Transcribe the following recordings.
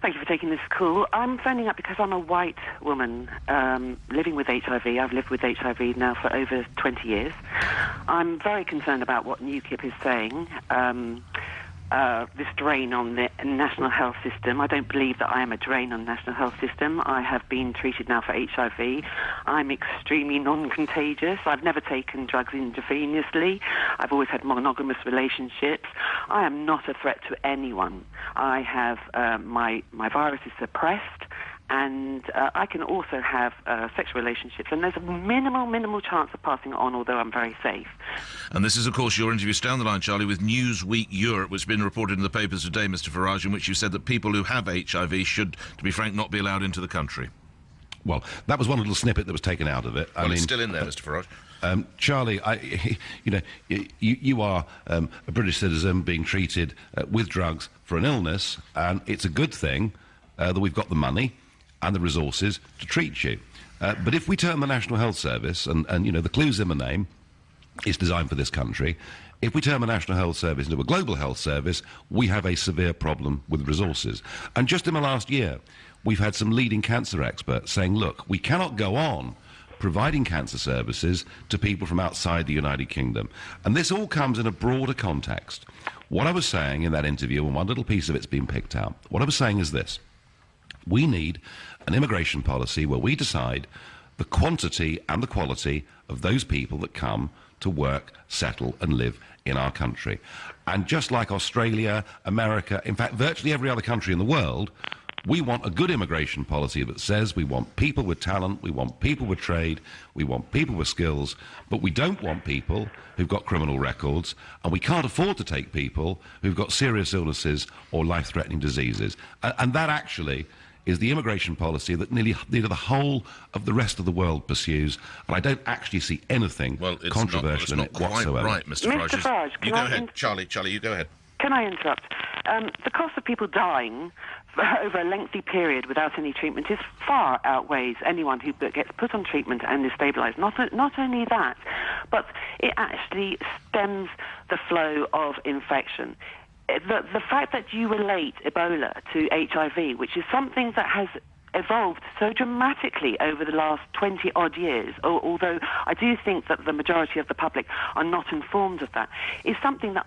Thank you for taking this call. I'm phoning up because I'm a white woman living with HIV. I've lived with HIV now for over 20 years. I'm very concerned about what UKIP is saying, this drain on the national health system. I don't believe that I am a drain on the national health system. I have been treated now for HIV. I'm extremely non-contagious. I've never taken drugs intravenously. I've always had monogamous relationships. I am not a threat to anyone. I have my virus is suppressed, and I can also have sexual relationships, and there's a minimal chance of passing it on, although I'm very safe. And this is, of course, your interview down the line, Charlie, with Newsweek Europe, which has been reported in the papers today, Mr Farage, in which you said that people who have HIV should, to be frank, not be allowed into the country. Well, that was one little snippet that was taken out of it. I mean, it's still in there, Mr Farage. Charlie, you are a British citizen being treated with drugs for an illness, and it's a good thing that we've got the money and the resources to treat you. But if we turn the National Health Service, and the clue's in the name, it's designed for this country, if we turn the National Health Service into a global health service, we have a severe problem with resources. And just in the last year, we've had some leading cancer experts saying, look, we cannot go on providing cancer services to people from outside the United Kingdom. And this all comes in a broader context. What I was saying in that interview, and one little piece of it's been picked out, what I was saying is this: we need an immigration policy where we decide the quantity and the quality of those people that come to work, settle and live in our country. And just like Australia, America, in fact virtually every other country in the world, we want a good immigration policy that says we want people with talent, we want people with trade, we want people with skills, but we don't want people who've got criminal records, and we can't afford to take people who've got serious illnesses or life-threatening diseases. And that actually is the immigration policy that nearly the whole of the rest of the world pursues, and I don't actually see anything controversial in it whatsoever. Right, Mr Farage. You go ahead. Charlie, you go ahead. Can I interrupt? The cost of people dying over a lengthy period without any treatment is far outweighs anyone who gets put on treatment and is stabilised. Not only that, but it actually stems the flow of infection. The fact that you relate Ebola to HIV, which is something that has evolved so dramatically over the last 20-odd years, although I do think that the majority of the public are not informed of that, is something that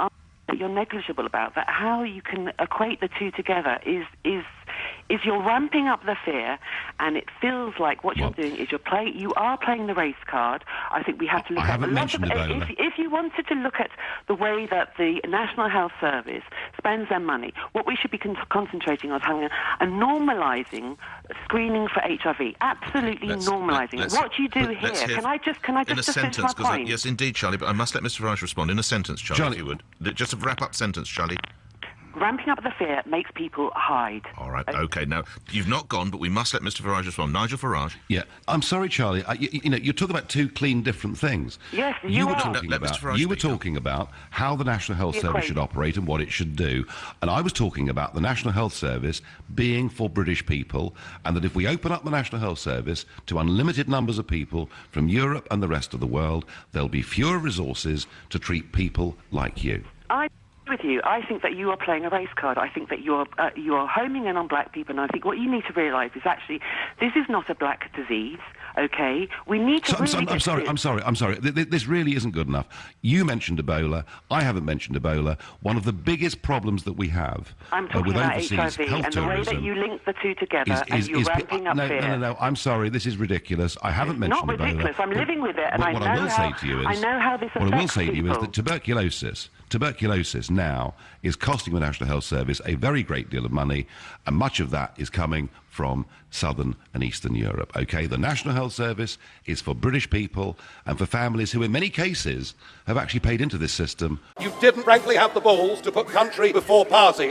you're negligible about. That how you can equate the two together is you're ramping up the fear, and it feels like what you're doing is you are playing the race card. I think we have to look at if you wanted to look at the way that the National Health Service spends their money, what we should be concentrating on is having a normalising screening for HIV. Absolutely normalising. What you do here, can I just in a finish sentence, my point? Yes, indeed, Charlie, but I must let Mr Farage respond in a sentence, Charlie, if you would. Just a wrap-up sentence, Charlie. Ramping up the fear makes people hide. All right, OK. Now, you've not gone, but we must let Mr Farage respond. Nigel Farage. Yeah, I'm sorry, Charlie. You're talking about two clean different things. Yes, you were talking about how the National Health Service should operate and what it should do. And I was talking about the National Health Service being for British people, and that if we open up the National Health Service to unlimited numbers of people from Europe and the rest of the world, there'll be fewer resources to treat people like you. With you, I think that you are playing a race card. I think that you are homing in on black people, and I think what you need to realise is actually this is not a black disease. Okay, we need to. I'm sorry. This really isn't good enough. You mentioned Ebola. I haven't mentioned Ebola. One of the biggest problems that we have with overseas HIV, health and the way that you link the two together and you're ramping up fear. No. I'm sorry. This is ridiculous. I haven't mentioned Ebola. Not ridiculous. I'm living with it, and I know how this affects people. What I will say to you is that tuberculosis now is costing the National Health Service a very great deal of money, and much of that is coming from Southern and Eastern Europe. Okay, the National Health Service is for British people and for families who in many cases have actually paid into this system. You didn't frankly have the balls to put country before party.